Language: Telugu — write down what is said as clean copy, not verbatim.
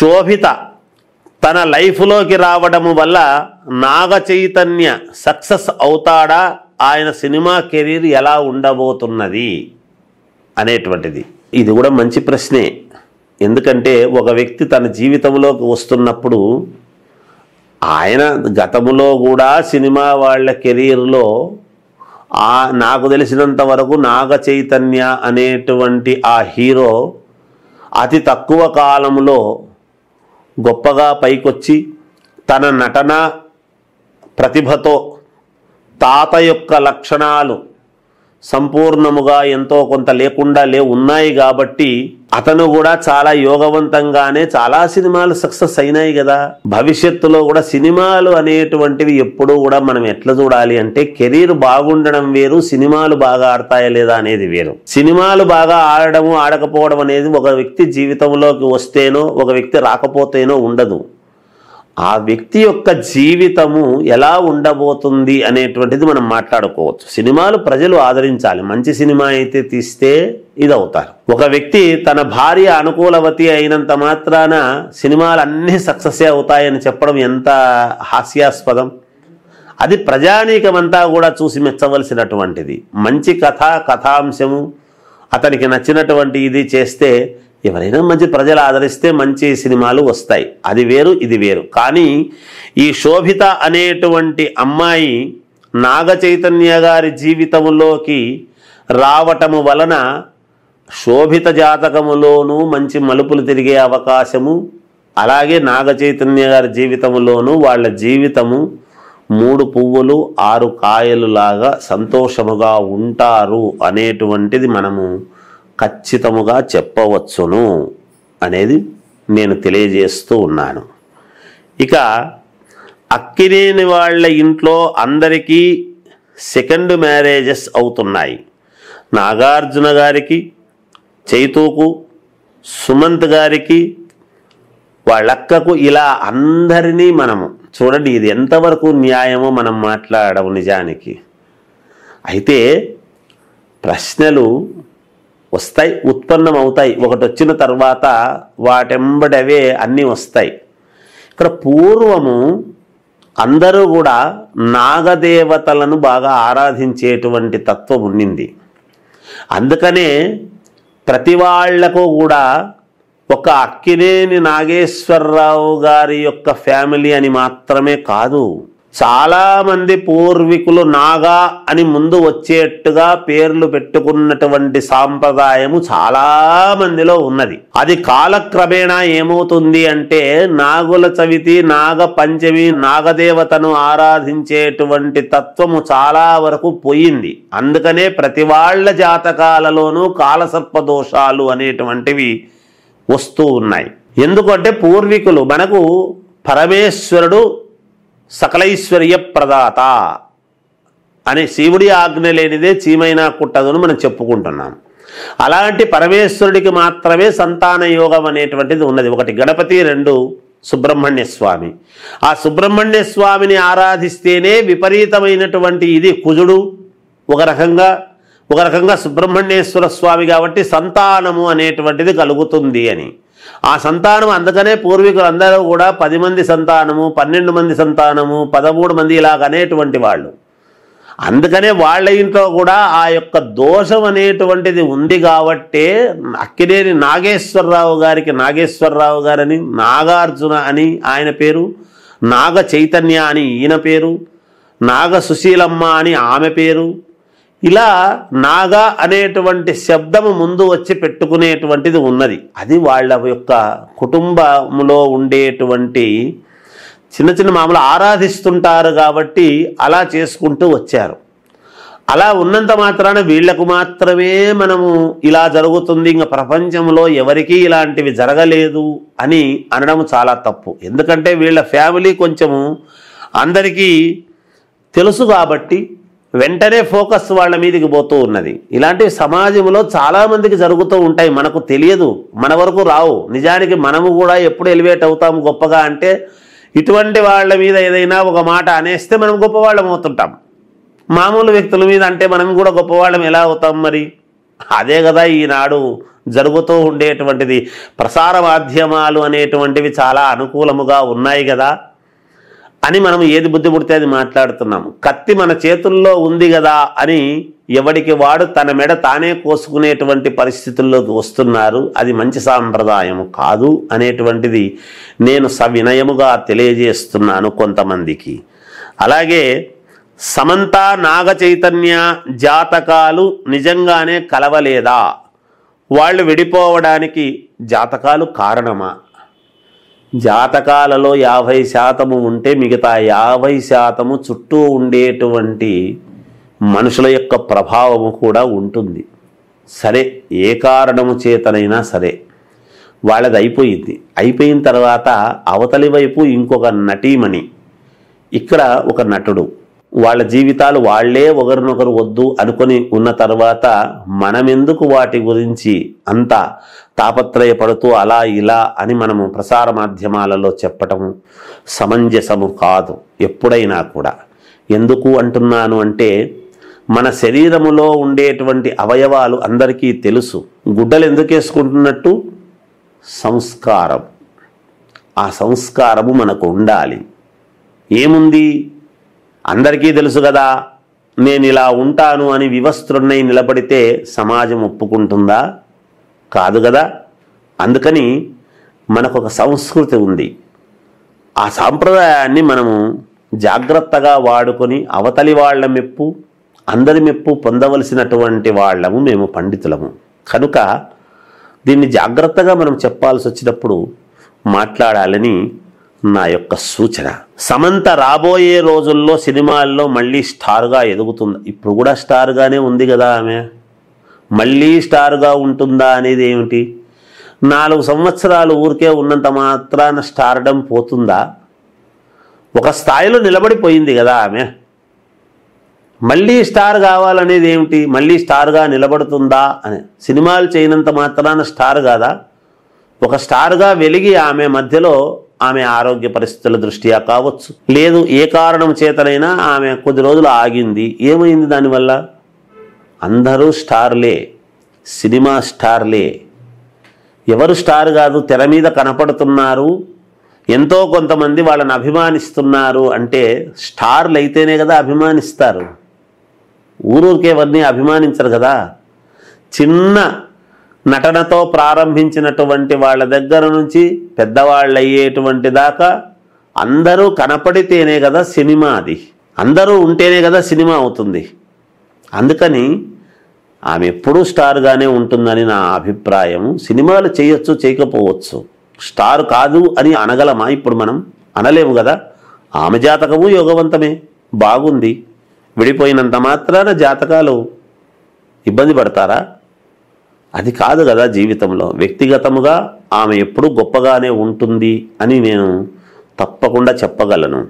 శోభిత తన లైఫ్లోకి రావడం వల్ల నాగ చైతన్య సక్సెస్ అవుతాడా, ఆయన సినిమా కెరీర్ ఎలా ఉండబోతున్నది అనేటువంటిది. ఇది కూడా మంచి ప్రశ్నే. ఎందుకంటే ఒక వ్యక్తి తన జీవితంలోకి వస్తున్నప్పుడు ఆయన గతంలో కూడా సినిమా వాళ్ళ కెరీర్లో నాకు తెలిసినంత వరకు నాగ చైతన్య అనేటువంటి ఆ హీరో అతి తక్కువ కాలంలో గొప్పగా పైకొచ్చి తన నటన ప్రతిభతో తాత యొక్క లక్షణాలు సంపూర్ణముగా ఎంతో కొంత లేకుండా ఉన్నాయి కాబట్టి అతను కూడా చాలా యోగవంతంగానే చాలా సినిమాలు సక్సెస్ అయినాయి కదా. భవిష్యత్తులో కూడా సినిమాలు అనేటువంటివి ఎప్పుడూ కూడా మనం ఎట్లా చూడాలి అంటే కెరీర్ బాగుండడం వేరు, సినిమాలు బాగా ఆడతాయా లేదా అనేది వేరు. సినిమాలు బాగా ఆడడము ఆడకపోవడం అనేది ఒక వ్యక్తి జీవితంలోకి వస్తేనో ఒక వ్యక్తి రాకపోతేనో ఉండదు. ఆ వ్యక్తి యొక్క జీవితము ఎలా ఉండబోతుంది అనేటువంటిది మనం మాట్లాడుకోవచ్చు. సినిమాలు ప్రజలు ఆదరించాలి. మంచి సినిమా అయితే తీస్తే ఇది అవుతారు. ఒక వ్యక్తి తన భార్య అనుకూలవతి అయినంత మాత్రాన సినిమాలు అన్నీ సక్సెస్ అవుతాయని చెప్పడం ఎంత హాస్యాస్పదం. అది ప్రజానీకమంతా కూడా చూసి మెచ్చవలసినటువంటిది. మంచి కథాంశము అతనికి నచ్చినటువంటి ఇది చేస్తే ఎవరైనా మంచి ప్రజలు ఆదరిస్తే మంచి సినిమాలు వస్తాయి. అది వేరు, ఇది వేరు. కానీ ఈ శోభిత అనేటువంటి అమ్మాయి నాగ చైతన్య గారి జీవితంలోకి రావటము వలన శోభిత జాతకములోనూ మంచి మలుపులు తిరిగే అవకాశము, అలాగే నాగ చైతన్య గారి జీవితంలోనూ వాళ్ళ జీవితము 3 పువ్వులు 6 కాయలు లాగా సంతోషముగా ఉంటారు అనేటువంటిది మనము ఖచ్చితముగా చెప్పవచ్చును అనేది నేను తెలియజేస్తూ ఉన్నాను. ఇక అక్కినేని వాళ్ళ ఇంట్లో అందరికీ సెకండ్ మ్యారేజెస్ అవుతున్నాయి. నాగార్జున గారికి, చైతూకు, సుమంత్ గారికి, వాళ్ళక్కకు, ఇలా అందరినీ మనము చూడండి. ఇది ఎంతవరకు న్యాయమో మనం మాట్లాడడం నిజానికి. అయితే ప్రశ్నలు వస్తాయి, ఉత్పన్నం అవుతాయి. ఒకటి వచ్చిన తర్వాత వాటెంబడవే అన్నీ వస్తాయి. ఇక్కడ పూర్వము అందరూ కూడా నాగదేవతలను బాగా ఆరాధించేటువంటి తత్వం ఉండింది. అందుకనే ప్రతి వాళ్లకు కూడా ఒక అక్కినేని నాగేశ్వరరావు గారి యొక్క ఫ్యామిలీ అని మాత్రమే కాదు, చాలామంది పూర్వీకులు నాగా అని ముందు వచ్చేట్టుగా పేర్లు పెట్టుకున్నటువంటి సాంప్రదాయము చాలా మందిలో ఉన్నది. అది కాలక్రమేణా ఏమవుతుంది అంటే నాగుల చవితి, నాగ పంచమి, నాగదేవతను ఆరాధించేటువంటి తత్వము చాలా వరకు పోయింది. అందుకనే ప్రతి వాళ్ళ జాతకాలలోనూ కాలసర్ప దోషాలు అనేటువంటివి వస్తూ ఉన్నాయి. ఎందుకంటే పూర్వీకులు మనకు పరమేశ్వరుడు సకలైశ్వర్య ప్రదాత అని శివుడి ఆజ్ఞ లేనిదే చీమైనా కుట్టదును మనం చెప్పుకుంటున్నాం. అలాంటి పరమేశ్వరుడికి మాత్రమే సంతాన యోగం అనేటువంటిది ఉన్నది. ఒకటి గణపతి, 2 సుబ్రహ్మణ్య స్వామి. ఆ సుబ్రహ్మణ్య స్వామిని ఆరాధిస్తేనే విపరీతమైనటువంటి ఇది కుజుడు ఒక రకంగా సుబ్రహ్మణ్యేశ్వర స్వామి కాబట్టి సంతానము అనేటువంటిది కలుగుతుంది అని. ఆ సంతానం అందుకనే పూర్వీకులు అందరూ కూడా 10 మంది సంతానము, 12 మంది సంతానము, 13 మంది ఇలాగ అనేటువంటి వాళ్ళు. అందుకనే వాళ్ళ ఇంట్లో కూడా ఆ యొక్క దోషం అనేటువంటిది ఉంది కాబట్టే అక్కినేని నాగేశ్వరరావు గారికి నాగేశ్వరరావు గారని, నాగార్జున అని ఆయన పేరు, నాగ చైతన్య అని ఈయన పేరు, నాగ సుశీలమ్మ అని ఆమె పేరు. ఇలా నాగా అనేటువంటి శబ్దము ముందు వచ్చి పెట్టుకునేటువంటిది ఉన్నది. అది వాళ్ళ యొక్క కుటుంబంలో ఉండేటువంటి చిన్న మామూలు ఆరాధిస్తుంటారు కాబట్టి అలా చేసుకుంటూ వచ్చారు. అలా ఉన్నంత మాత్రాన వీళ్లకు మాత్రమే మనము ఇలా జరుగుతుంది, ఇంకా ప్రపంచంలో ఎవరికీ ఇలాంటివి జరగలేదు అని అనడం చాలా తప్పు. ఎందుకంటే వీళ్ళ ఫ్యామిలీ కొంచెము అందరికీ తెలుసు కాబట్టి వెంటనే ఫోకస్ వాళ్ళ మీదకి పోతూ ఉన్నది. ఇలాంటివి సమాజంలో చాలామందికి జరుగుతూ ఉంటాయి, మనకు తెలియదు, మన వరకు రావు. నిజానికి మనము కూడా ఎప్పుడు ఎలివేట్ అవుతాము గొప్పగా అంటే ఇటువంటి వాళ్ళ మీద ఏదైనా ఒక మాట అనేస్తే మనం గొప్పవాళ్ళం అవుతుంటాం. మామూలు వ్యక్తుల మీద అంటే మనం కూడా గొప్పవాళ్ళం ఎలా అవుతాం మరి అదే కదా ఈనాడు జరుగుతూ ఉండేటువంటిది. ప్రసార మాధ్యమాలు అనేటువంటివి చాలా అనుకూలముగా ఉన్నాయి కదా అని మనం ఏది బుద్ధి పుడితే అది మాట్లాడుతున్నాము. కత్తి మన చేతుల్లో ఉంది కదా అని ఎవడికి వాడు తన మెడ తానే కోసుకునేటువంటి పరిస్థితుల్లోకి వస్తున్నారు. అది మంచి సాంప్రదాయము కాదు అనేటువంటిది నేను సవినయముగా తెలియజేస్తున్నాను కొంతమందికి. అలాగే సమంత నాగ చైతన్య జాతకాలు నిజంగానే కలవలేదా? వాళ్ళు విడిపోవడానికి జాతకాలు కారణమా? జాతకాలలో 50% ఉంటే మిగతా 50% చుట్టూ ఉండేటువంటి మనుషుల యొక్క ప్రభావము కూడా ఉంటుంది. సరే, ఏ కారణము చేతనైనా సరే వాళ్ళది అయిపోయింది. అయిపోయిన తర్వాత అవతలి వైపు ఇంకొక నటీమణి, ఇక్కడ ఒక నటుడు, వాళ్ళ జీవితాలు వాళ్లే ఒకరినొకరు వద్దు అనుకొని ఉన్న తర్వాత మనమెందుకు వాటి గురించి అంత తాపత్రయపడుతూ అలా ఇలా అని మనము ప్రసార మాధ్యమాలలో చెప్పటము సమంజసము కాదు ఎప్పుడైనా కూడా. ఎందుకు అంటున్నాను అంటే, మన శరీరములో ఉండేటువంటి అవయవాలు అందరికీ తెలుసు. గుడ్డలు ఎందుకు వేసుకుంటున్నట్టు? సంస్కారం. ఆ సంస్కారము మనకు ఉండాలి. ఏముంది? అందరికీ తెలుసు కదా, నేను ఇలా ఉంటాను అని వివస్త్రున్నై నిలబడితే సమాజం ఒప్పుకుంటుందా? కాదు కదా. అందుకని మనకు ఒక సంస్కృతి ఉంది. ఆ సాంప్రదాయాన్ని మనము జాగ్రత్తగా వాడుకొని అవతలి వాళ్ళ మెప్పు, అందరి మెప్పు పొందవలసినటువంటి వాళ్ళము మేము పండితులము. కనుక దీన్ని జాగ్రత్తగా మనం చెప్పాల్సి వచ్చినప్పుడు మాట్లాడాలని నా యొక్క సూచన. సమంత రాబోయే రోజుల్లో సినిమాల్లో మళ్ళీ స్టార్గా ఎదుగుతుంది. ఇప్పుడు కూడా స్టార్గానే ఉంది కదా ఆమె. మళ్ళీ స్టార్గా ఉంటుందా అనేది ఏమిటి? 4 సంవత్సరాలు ఊరికే ఉన్నంత మాత్రాన స్టార్డం పోతుందా? ఒక స్థాయిలో నిలబడిపోయింది కదా ఆమె. మళ్ళీ స్టార్ కావాలనేది ఏమిటి? మళ్ళీ స్టార్గా నిలబడుతుందా అని. సినిమాలు చేయనంత మాత్రాన స్టార్ కాదా? ఒక స్టార్గా వెలిగి ఆమె మధ్యలో ఆమె ఆరోగ్య పరిస్థితుల దృష్ట్యా కావచ్చు, లేదు ఏ కారణం చేతనైనా ఆమె కొద్ది రోజులు ఆగింది. ఏమైంది దానివల్ల? అందరూ స్టార్లే, సినిమా స్టార్లే. ఎవరు స్టార్ కాదు, తెర మీద కనపడుతున్నారు, ఎంతో కొంతమంది వాళ్ళని అభిమానిస్తున్నారు అంటే స్టార్లు అయితేనే కదా అభిమానిస్తారు. ఊరూరికే ఎవరిని అభిమానించరు కదా. చిన్న నటనతో ప్రారంభించినటువంటి వాళ్ళ దగ్గర నుంచి పెద్దవాళ్ళు అయ్యేటువంటి దాకా అందరూ కనపడితేనే కదా సినిమా. అది అందరూ ఉంటేనే కదా సినిమా అవుతుంది. అందుకని ఆమె ఎప్పుడూ స్టార్గానే ఉంటుందని నా అభిప్రాయం. సినిమాలు చేయొచ్చు, చేయకపోవచ్చు, స్టార్ కాదు అని అనగలమా? ఇప్పుడు మనం అనలేము కదా. ఆమె జాతకము యోగవంతమే, బాగుంది. విడిపోయినంత మాత్రాన జాతకాలు ఇబ్బంది పడతారా? అది కాదు కదా జీవితంలో. వ్యక్తిగతముగా ఆమె ఎప్పుడూ గొప్పగానే ఉంటుంది అని నేను తప్పకుండా చెప్పగలను.